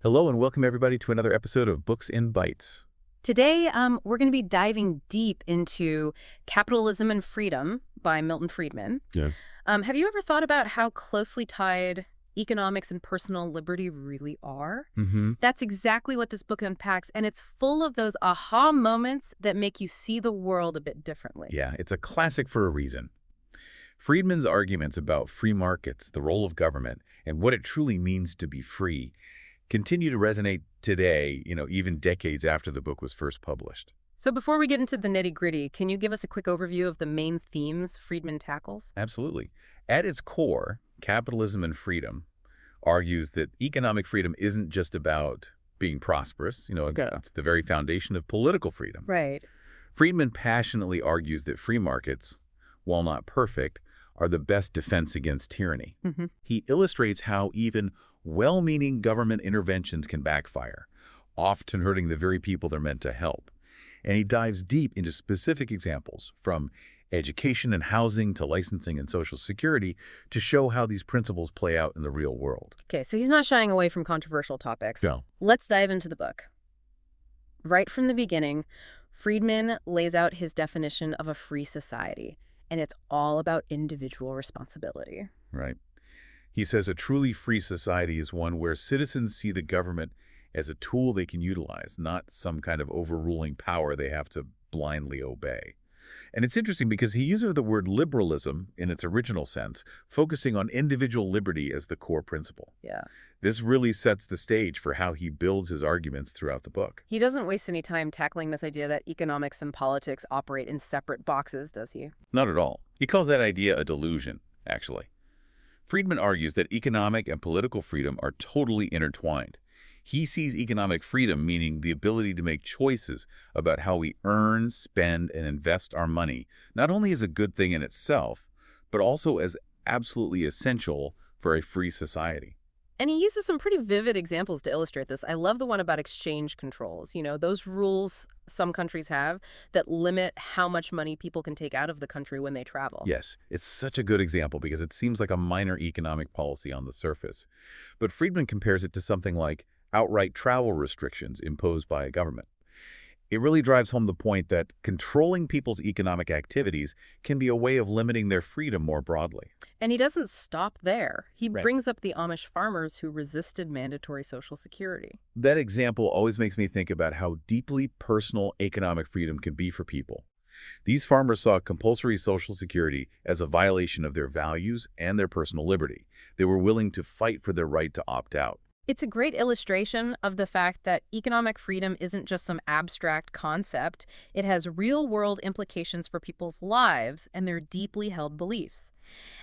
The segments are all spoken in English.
Hello and welcome everybody to another episode of Books in Bytes. Today, we're going to be diving deep into Capitalism and Freedom by Milton Friedman. Yeah. Have you ever thought about how closely tied economics and personal liberty really are? Mm-hmm. That's exactly what this book unpacks, and it's full of those aha moments that make you see the world a bit differently. Yeah, it's a classic for a reason. Friedman's arguments about free markets, the role of government, and what it truly means to be free continue to resonate today, even decades after the book was first published. So before we get into the nitty-gritty, can you give us a quick overview of the main themes Friedman tackles? Absolutely. At its core, Capitalism and Freedom argues that economic freedom isn't just about being prosperous. It's the very foundation of political freedom. Right. Friedman passionately argues that free markets, while not perfect, are the best defense against tyranny. Mm-hmm. He illustrates how even well-meaning government interventions can backfire, often hurting the very people they're meant to help. And he dives deep into specific examples, from education and housing to licensing and Social Security, to show how these principles play out in the real world. Okay, so he's not shying away from controversial topics. No. Let's dive into the book. Right from the beginning, Friedman lays out his definition of a free society, and it's all about individual responsibility. Right. He says a truly free society is one where citizens see the government as a tool they can utilize, not some kind of overruling power they have to blindly obey. And it's interesting because he uses the word liberalism in its original sense, focusing on individual liberty as the core principle. Yeah. This really sets the stage for how he builds his arguments throughout the book. He doesn't waste any time tackling this idea that economics and politics operate in separate boxes, does he? Not at all. He calls that idea a delusion, actually. Friedman argues that economic and political freedom are totally intertwined. He sees economic freedom meaning the ability to make choices about how we earn, spend, and invest our money, not only as a good thing in itself, but also as absolutely essential for a free society. And he uses some pretty vivid examples to illustrate this. I love the one about exchange controls. Those rules some countries have that limit how much money people can take out of the country when they travel. Yes, it's such a good example because it seems like a minor economic policy on the surface. But Friedman compares it to something like outright travel restrictions imposed by a government. It really drives home the point that controlling people's economic activities can be a way of limiting their freedom more broadly. And he doesn't stop there. He Right. brings up the Amish farmers who resisted mandatory Social Security. That example always makes me think about how deeply personal economic freedom can be for people. These farmers saw compulsory Social Security as a violation of their values and their personal liberty. They were willing to fight for their right to opt out. It's a great illustration of the fact that economic freedom isn't just some abstract concept. It has real-world implications for people's lives and their deeply held beliefs.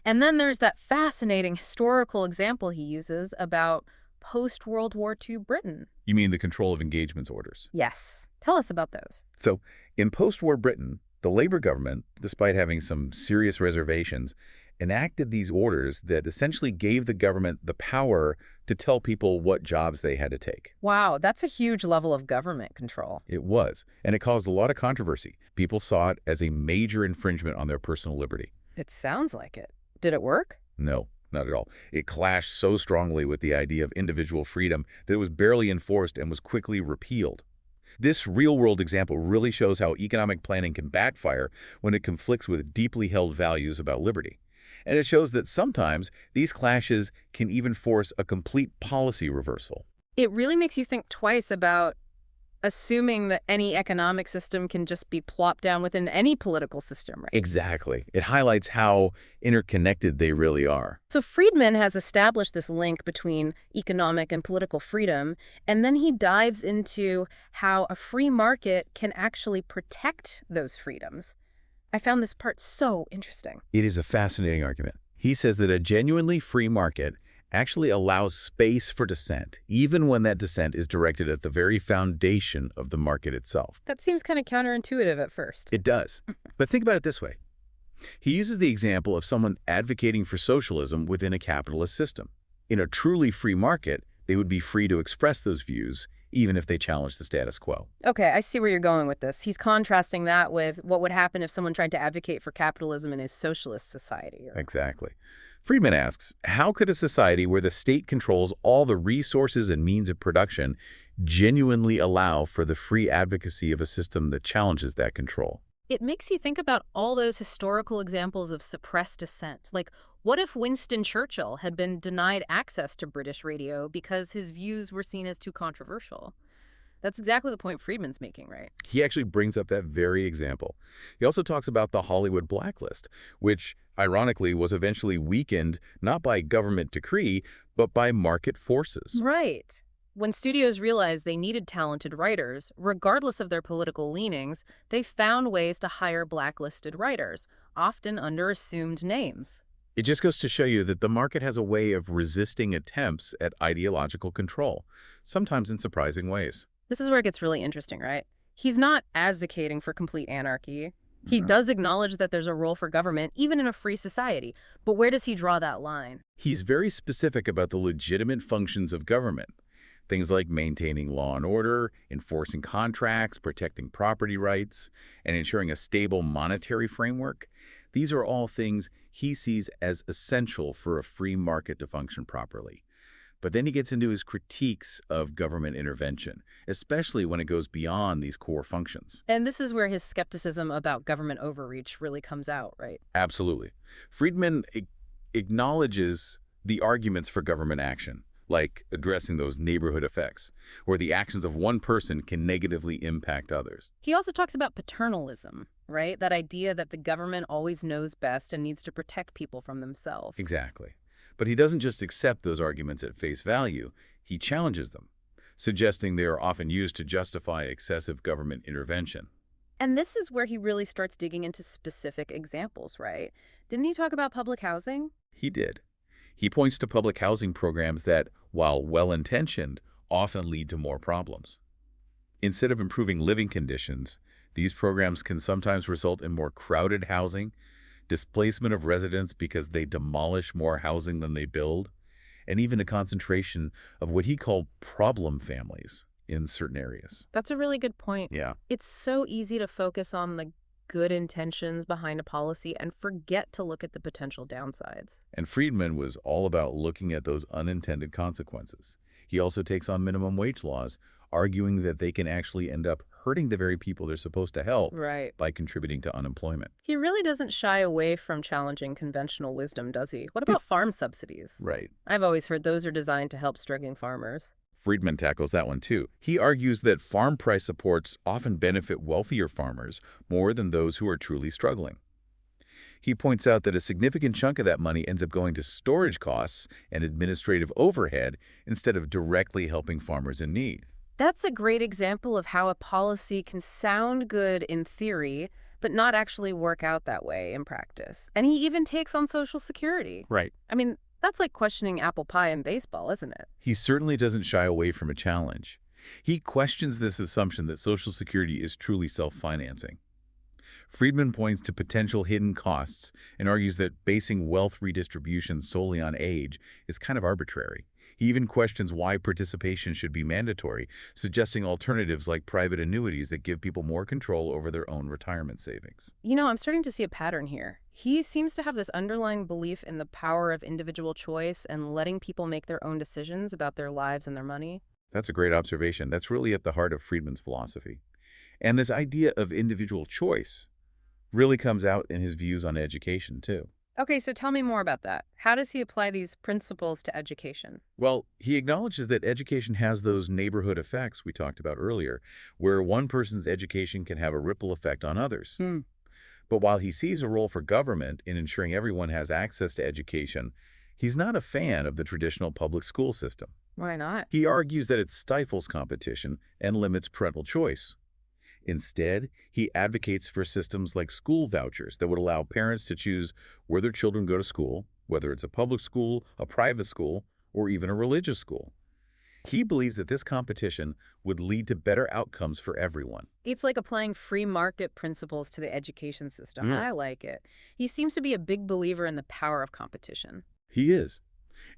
And then there's that fascinating historical example he uses about post-World War II Britain. You mean the control of engagements orders? Yes. Tell us about those. So, in post-war Britain, the Labour government, despite having some serious reservations, enacted these orders that essentially gave the government the power to tell people what jobs they had to take. Wow, that's a huge level of government control. It was, and it caused a lot of controversy. People saw it as a major infringement on their personal liberty. It sounds like it. Did it work? No, not at all. It clashed so strongly with the idea of individual freedom that it was barely enforced and was quickly repealed. This real-world example really shows how economic planning can backfire when it conflicts with deeply held values about liberty. And it shows that sometimes these clashes can even force a complete policy reversal. It really makes you think twice about assuming that any economic system can just be plopped down within any political system, right? Exactly. It highlights how interconnected they really are. So Friedman has established this link between economic and political freedom, and then he dives into how a free market can actually protect those freedoms. I found this part so interesting. It is a fascinating argument. He says that a genuinely free market actually allows space for dissent, even when that dissent is directed at the very foundation of the market itself. That seems kind of counterintuitive at first. It does. But think about it this way. He uses the example of someone advocating for socialism within a capitalist system. In a truly free market, they would be free to express those views, even if they challenge the status quo. Okay, I see where you're going with this. He's contrasting that with what would happen if someone tried to advocate for capitalism in a socialist society. Exactly. Friedman asks, how could a society where the state controls all the resources and means of production genuinely allow for the free advocacy of a system that challenges that control? It makes you think about all those historical examples of suppressed dissent. Like, what if Winston Churchill had been denied access to British radio because his views were seen as too controversial? That's exactly the point Friedman's making, right? He actually brings up that very example. He also talks about the Hollywood blacklist, which, ironically, was eventually weakened not by government decree, but by market forces. Right. When studios realized they needed talented writers, regardless of their political leanings, they found ways to hire blacklisted writers, often under assumed names. It just goes to show you that the market has a way of resisting attempts at ideological control, sometimes in surprising ways. This is where it gets really interesting, right? He's not advocating for complete anarchy. He does acknowledge that there's a role for government, even in a free society. But where does he draw that line? He's very specific about the legitimate functions of government. Things like maintaining law and order, enforcing contracts, protecting property rights, and ensuring a stable monetary framework. These are all things he sees as essential for a free market to function properly. But then he gets into his critiques of government intervention, especially when it goes beyond these core functions. And this is where his skepticism about government overreach really comes out, right? Absolutely. Friedman acknowledges the arguments for government action, like addressing those neighborhood effects, where the actions of one person can negatively impact others. He also talks about paternalism, right? That idea that the government always knows best and needs to protect people from themselves. Exactly. But he doesn't just accept those arguments at face value, he challenges them, suggesting they are often used to justify excessive government intervention. And this is where he really starts digging into specific examples, right? Didn't he talk about public housing? He did. He points to public housing programs that, while well-intentioned, often lead to more problems. Instead of improving living conditions, these programs can sometimes result in more crowded housing, displacement of residents because they demolish more housing than they build, and even a concentration of what he called problem families in certain areas. That's a really good point. Yeah. It's so easy to focus on the good intentions behind a policy and forget to look at the potential downsides. And Friedman was all about looking at those unintended consequences. He also takes on minimum wage laws, arguing that they can actually end up hurting the very people they're supposed to help Right. by contributing to unemployment. He really doesn't shy away from challenging conventional wisdom, does he? What about farm subsidies? Right. I've always heard those are designed to help struggling farmers. Friedman tackles that one too. He argues that farm price supports often benefit wealthier farmers more than those who are truly struggling. He points out that a significant chunk of that money ends up going to storage costs and administrative overhead instead of directly helping farmers in need. That's a great example of how a policy can sound good in theory, but not actually work out that way in practice. And he even takes on Social Security. Right. I mean, that's like questioning apple pie in baseball, isn't it? He certainly doesn't shy away from a challenge. He questions this assumption that Social Security is truly self-financing. Friedman points to potential hidden costs and argues that basing wealth redistribution solely on age is kind of arbitrary. He even questions why participation should be mandatory, suggesting alternatives like private annuities that give people more control over their own retirement savings. You know, I'm starting to see a pattern here. He seems to have this underlying belief in the power of individual choice and letting people make their own decisions about their lives and their money. That's a great observation. That's really at the heart of Friedman's philosophy. And this idea of individual choice really comes out in his views on education, too. Okay, so tell me more about that. How does he apply these principles to education? Well, he acknowledges that education has those neighborhood effects we talked about earlier, where one person's education can have a ripple effect on others. But while he sees a role for government in ensuring everyone has access to education, he's not a fan of the traditional public school system. Why not? He argues that it stifles competition and limits parental choice. Instead, he advocates for systems like school vouchers that would allow parents to choose where their children go to school, whether it's a public school, a private school, or even a religious school. He believes that this competition would lead to better outcomes for everyone. It's like applying free market principles to the education system. I like it. He seems to be a big believer in the power of competition. He is.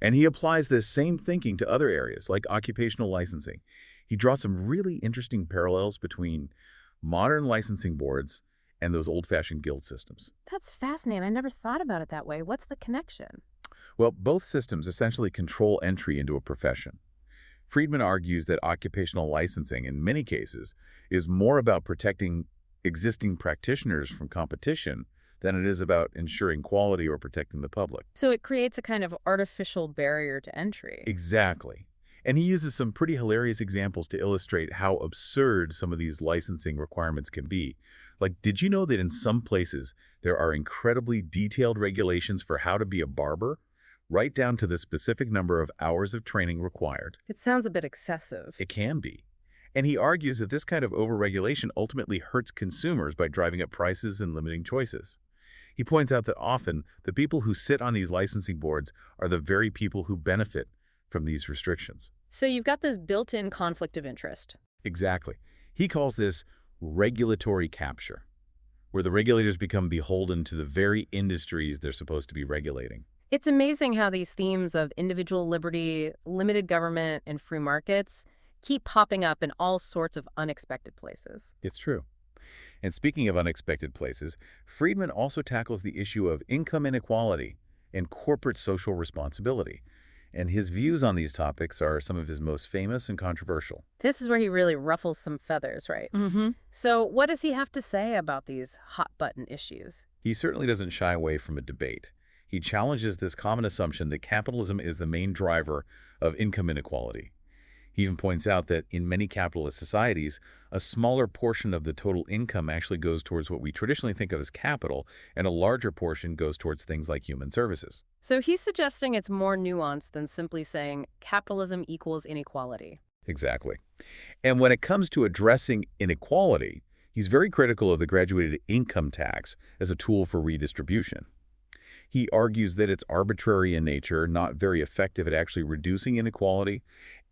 And he applies this same thinking to other areas like occupational licensing. He draws some really interesting parallels between modern licensing boards and those old-fashioned guild systems. That's fascinating. I never thought about it that way. What's the connection? Well, both systems essentially control entry into a profession. Friedman argues that occupational licensing, in many cases, is more about protecting existing practitioners from competition than it is about ensuring quality or protecting the public. So it creates a kind of artificial barrier to entry. Exactly. And he uses some pretty hilarious examples to illustrate how absurd some of these licensing requirements can be. Like, did you know that in some places there are incredibly detailed regulations for how to be a barber, right down to the specific number of hours of training required? It sounds a bit excessive. It can be. And he argues that this kind of overregulation ultimately hurts consumers by driving up prices and limiting choices. He points out that often the people who sit on these licensing boards are the very people who benefit from these restrictions. So you've got this built-in conflict of interest. Exactly. He calls this regulatory capture, where the regulators become beholden to the very industries they're supposed to be regulating. It's amazing how these themes of individual liberty, limited government, and free markets keep popping up in all sorts of unexpected places. It's true. And speaking of unexpected places, Friedman also tackles the issue of income inequality and corporate social responsibility. And his views on these topics are some of his most famous and controversial. This is where he really ruffles some feathers, right? Mm-hmm. So what does he have to say about these hot-button issues? He certainly doesn't shy away from a debate. He challenges this common assumption that capitalism is the main driver of income inequality. He even points out that in many capitalist societies, a smaller portion of the total income actually goes towards what we traditionally think of as capital, and a larger portion goes towards things like human services. So he's suggesting it's more nuanced than simply saying capitalism equals inequality. Exactly. And when it comes to addressing inequality, he's very critical of the graduated income tax as a tool for redistribution. He argues that it's arbitrary in nature, not very effective at actually reducing inequality,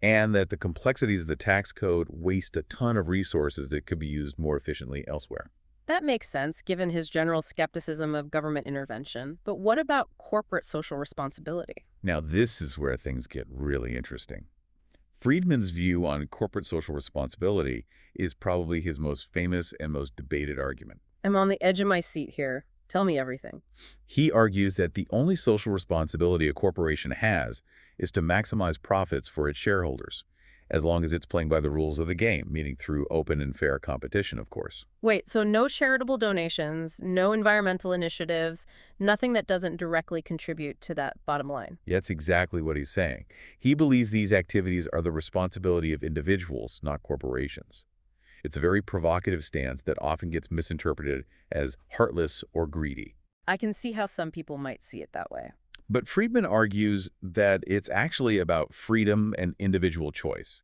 and that the complexities of the tax code waste a ton of resources that could be used more efficiently elsewhere. That makes sense, given his general skepticism of government intervention. But what about corporate social responsibility? Now, this is where things get really interesting. Friedman's view on corporate social responsibility is probably his most famous and most debated argument. I'm on the edge of my seat here. Tell me everything. He argues that the only social responsibility a corporation has is to maximize profits for its shareholders, as long as it's playing by the rules of the game, meaning through open and fair competition, of course. Wait, so no charitable donations, no environmental initiatives, nothing that doesn't directly contribute to that bottom line? That's exactly what he's saying. He believes these activities are the responsibility of individuals, not corporations. It's a very provocative stance that often gets misinterpreted as heartless or greedy. I can see how some people might see it that way. But Friedman argues that it's actually about freedom and individual choice.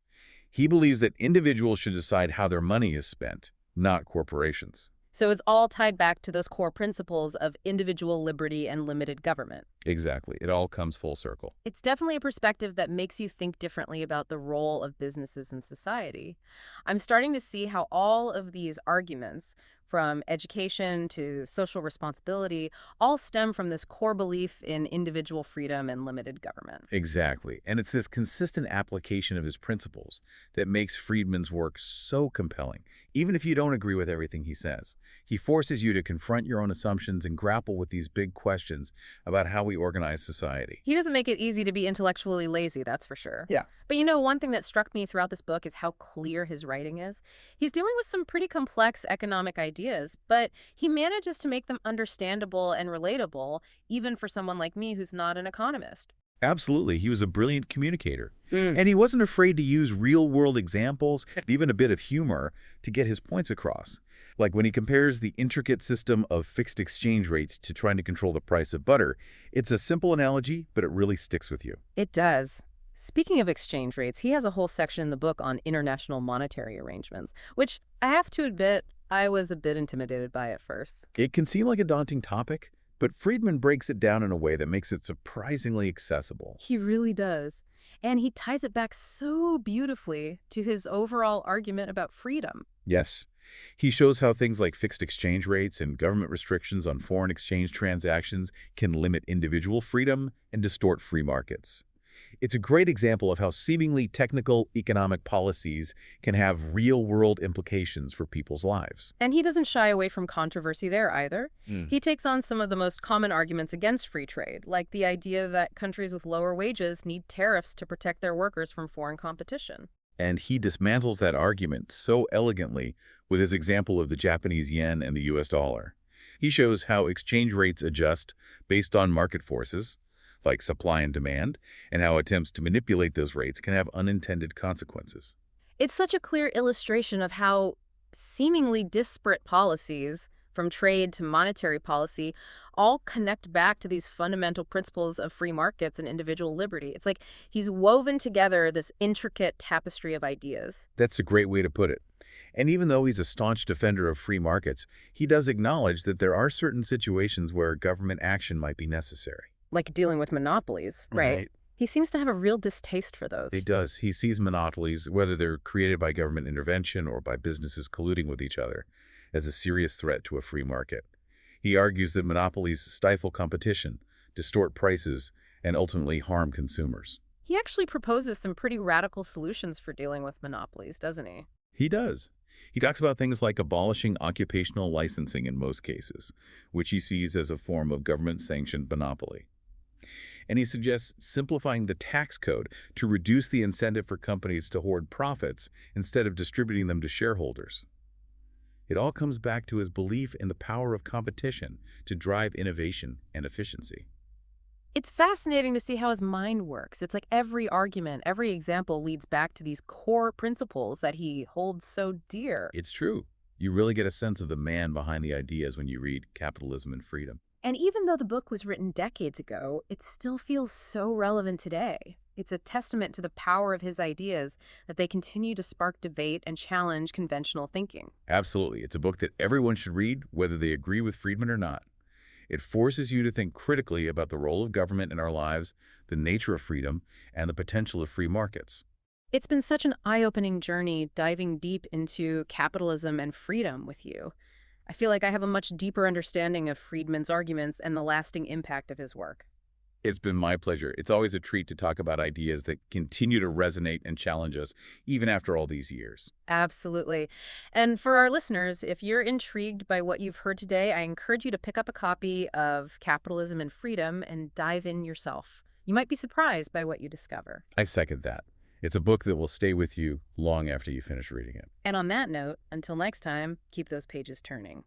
He believes that individuals should decide how their money is spent, not corporations. So it's all tied back to those core principles of individual liberty and limited government. Exactly. It all comes full circle. It's definitely a perspective that makes you think differently about the role of businesses in society. I'm starting to see how all of these arguments, from education to social responsibility, all stem from this core belief in individual freedom and limited government. Exactly. And it's this consistent application of his principles that makes Friedman's work so compelling, even if you don't agree with everything he says. He forces you to confront your own assumptions and grapple with these big questions about how we organize society. He doesn't make it easy to be intellectually lazy, that's for sure. Yeah. But you know, one thing that struck me throughout this book is how clear his writing is. He's dealing with some pretty complex economic ideas, but he manages to make them understandable and relatable, even for someone like me who's not an economist. Absolutely. He was a brilliant communicator. And he wasn't afraid to use real-world examples, even a bit of humor, to get his points across. Like when he compares the intricate system of fixed exchange rates to trying to control the price of butter. It's a simple analogy, but it really sticks with you. It does. Speaking of exchange rates, he has a whole section in the book on international monetary arrangements, which I have to admit, I was a bit intimidated by at first. It can seem like a daunting topic, but Friedman breaks it down in a way that makes it surprisingly accessible. He really does. And he ties it back so beautifully to his overall argument about freedom. Yes. He shows how things like fixed exchange rates and government restrictions on foreign exchange transactions can limit individual freedom and distort free markets. It's a great example of how seemingly technical economic policies can have real-world implications for people's lives. And he doesn't shy away from controversy there either. Mm. He takes on some of the most common arguments against free trade, like the idea that countries with lower wages need tariffs to protect their workers from foreign competition. And he dismantles that argument so elegantly with his example of the Japanese yen and the US dollar. He shows how exchange rates adjust based on market forces, like supply and demand, and how attempts to manipulate those rates can have unintended consequences. It's such a clear illustration of how seemingly disparate policies, from trade to monetary policy, all connect back to these fundamental principles of free markets and individual liberty. It's like he's woven together this intricate tapestry of ideas. That's a great way to put it. And even though he's a staunch defender of free markets, he does acknowledge that there are certain situations where government action might be necessary. Like dealing with monopolies, right? Right. He seems to have a real distaste for those. He does. He sees monopolies, whether they're created by government intervention or by businesses colluding with each other, as a serious threat to a free market. He argues that monopolies stifle competition, distort prices, and ultimately harm consumers. He actually proposes some pretty radical solutions for dealing with monopolies, doesn't he? He does. He talks about things like abolishing occupational licensing in most cases, which he sees as a form of government-sanctioned monopoly. And he suggests simplifying the tax code to reduce the incentive for companies to hoard profits instead of distributing them to shareholders. It all comes back to his belief in the power of competition to drive innovation and efficiency. It's fascinating to see how his mind works. It's like every argument, every example leads back to these core principles that he holds so dear. It's true. You really get a sense of the man behind the ideas when you read Capitalism and Freedom. And even though the book was written decades ago, it still feels so relevant today. It's a testament to the power of his ideas that they continue to spark debate and challenge conventional thinking. Absolutely. It's a book that everyone should read, whether they agree with Friedman or not. It forces you to think critically about the role of government in our lives, the nature of freedom, and the potential of free markets. It's been such an eye-opening journey diving deep into capitalism and freedom with you. I feel like I have a much deeper understanding of Friedman's arguments and the lasting impact of his work. It's been my pleasure. It's always a treat to talk about ideas that continue to resonate and challenge us, even after all these years. Absolutely. And for our listeners, if you're intrigued by what you've heard today, I encourage you to pick up a copy of Capitalism and Freedom and dive in yourself. You might be surprised by what you discover. I second that. It's a book that will stay with you long after you finish reading it. And on that note, until next time, keep those pages turning.